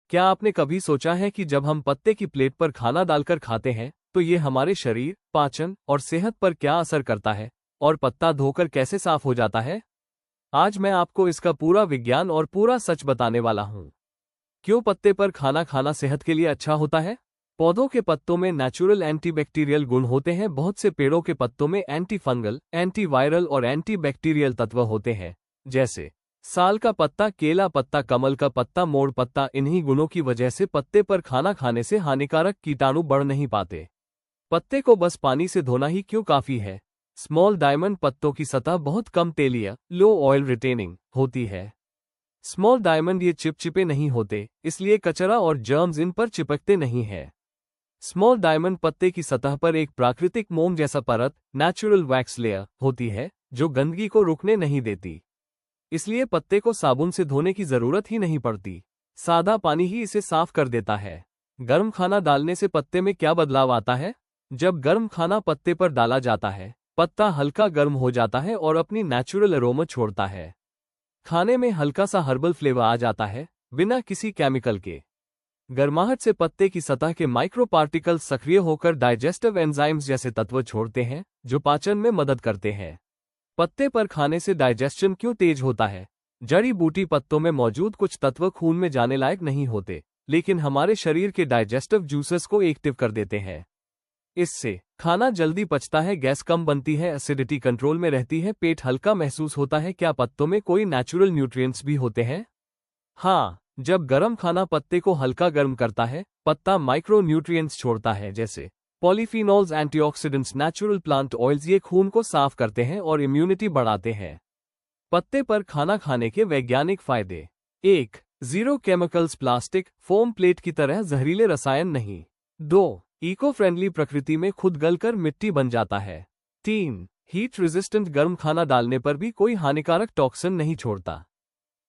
क्या आपने कभी सोचा है कि जब हम पत्ते की प्लेट पर खाना डालकर खाते हैं तो ये हमारे शरीर, पाचन और सेहत पर क्या असर करता है, और पत्ता धोकर कैसे साफ हो जाता है? आज मैं आपको इसका पूरा विज्ञान और पूरा सच बताने वाला हूँ। क्यों पत्ते पर खाना खाना सेहत के लिए अच्छा होता है? पौधों के पत्तों में नेचुरल एंटीबैक्टीरियल गुण होते हैं। बहुत से पेड़ों के पत्तों में एंटी फंगल, एंटीवायरल और एंटीबैक्टीरियल तत्व होते हैं, जैसे साल का पत्ता, केला पत्ता, कमल का पत्ता, मोड़ पत्ता। इन्हीं गुणों की वजह से पत्ते पर खाना खाने से हानिकारक कीटाणु बढ़ नहीं पाते। पत्ते को बस पानी से धोना ही क्यों काफी है? स्मॉल डायमंड पत्तों की सतह बहुत कम तेलीय, लो ऑयल रिटेनिंग होती है। स्मॉल डायमंड ये चिपचिपे नहीं होते, इसलिए कचरा और जर्म्स इन पर चिपकते नहीं है। स्मॉल डायमंड पत्ते की सतह पर एक प्राकृतिक मोम जैसा परत, नेचुरल वैक्स लेयर होती है, जो गंदगी को रुकने नहीं देती। इसलिए पत्ते को साबुन से धोने की जरूरत ही नहीं पड़ती। सादा पानी ही इसे साफ कर देता है। गर्म खाना डालने से पत्ते में क्या बदलाव आता है? जब गर्म खाना पत्ते पर डाला जाता है, पत्ता हल्का गर्म हो जाता है और अपनी नेचुरल अरोमा छोड़ता है। खाने में हल्का सा हर्बल फ्लेवर आ जाता है, बिना किसी केमिकल के। गर्माहट से पत्ते की सतह के माइक्रो पार्टिकल्स सक्रिय होकर डाइजेस्टिव एंजाइम्स जैसे तत्व छोड़ते हैं, जो पाचन में मदद करते हैं। पत्ते पर खाने से डाइजेशन क्यों तेज होता है? जड़ी बूटी पत्तों में मौजूद कुछ तत्व खून में जाने लायक नहीं होते, लेकिन हमारे शरीर के डाइजेस्टिव जूसेस को एक्टिव कर देते हैं। इससे खाना जल्दी पचता है, गैस कम बनती है, एसिडिटी कंट्रोल में रहती है, पेट हल्का महसूस होता है। क्या पत्तों में कोई नेचुरल न्यूट्रिएंट्स भी होते हैं? हाँ, जब गर्म खाना पत्ते को हल्का गर्म करता है, पत्ता माइक्रो न्यूट्रिएंट्स छोड़ता है, जैसे polyphenols, antioxidants, natural plant oils. ये खून को साफ करते हैं और इम्यूनिटी बढ़ाते हैं। पत्ते पर खाना खाने के वैज्ञानिक फायदे: 1. Zero chemicals, plastic, foam plate की तरह जहरीले रसायन नहीं। 2. इको फ्रेंडली, प्रकृति में खुद गलकर मिट्टी बन जाता है। 3. हीट रेजिस्टेंट, गर्म खाना डालने पर भी कोई हानिकारक टॉक्सिन नहीं छोड़ता।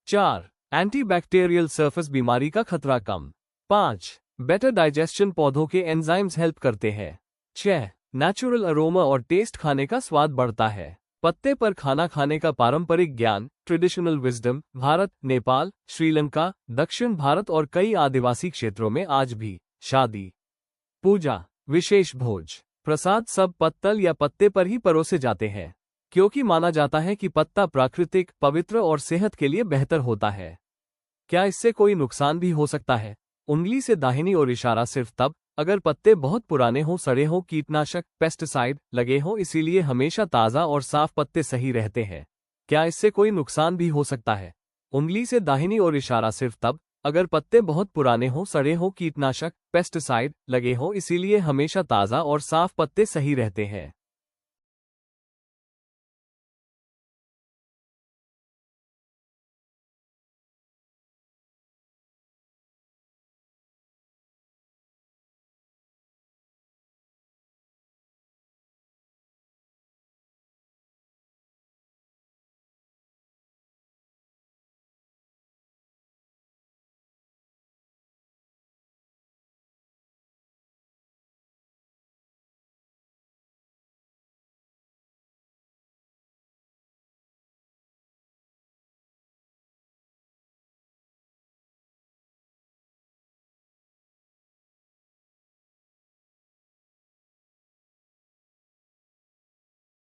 4. एंटीबैक्टीरियल सरफेस, बीमारी का खतरा कम। 5. बेटर डाइजेशन, पौधों के एंजाइम्स हेल्प करते हैं। 6. नेचुरल अरोमा और टेस्ट, खाने का स्वाद बढ़ता है। पत्ते पर खाना खाने का पारंपरिक ज्ञान, ट्रेडिशनल विजडम, भारत, नेपाल, श्रीलंका, दक्षिण भारत और कई आदिवासी क्षेत्रों में आज भी शादी, पूजा, विशेष भोज, प्रसाद सब पत्तल या पत्ते पर ही परोसे जाते हैं, क्योंकि माना जाता है कि पत्ता प्राकृतिक, पवित्र और सेहत के लिए बेहतर होता है। क्या इससे कोई नुकसान भी हो सकता है? उंगली से दाहिनी ओर इशारा सिर्फ तब अगर पत्ते बहुत पुराने हों, सड़े हों, कीटनाशक, पेस्टिसाइड लगे हों। इसीलिए हमेशा ताज़ा और साफ पत्ते सही रहते हैं। क्या इससे कोई नुकसान भी हो सकता है? उंगली से दाहिनी ओर इशारा सिर्फ तब अगर पत्ते बहुत पुराने हों, सड़े हों, कीटनाशक, पेस्टिसाइड लगे हों। इसीलिए हमेशा ताज़ा और साफ पत्ते सही रहते हैं।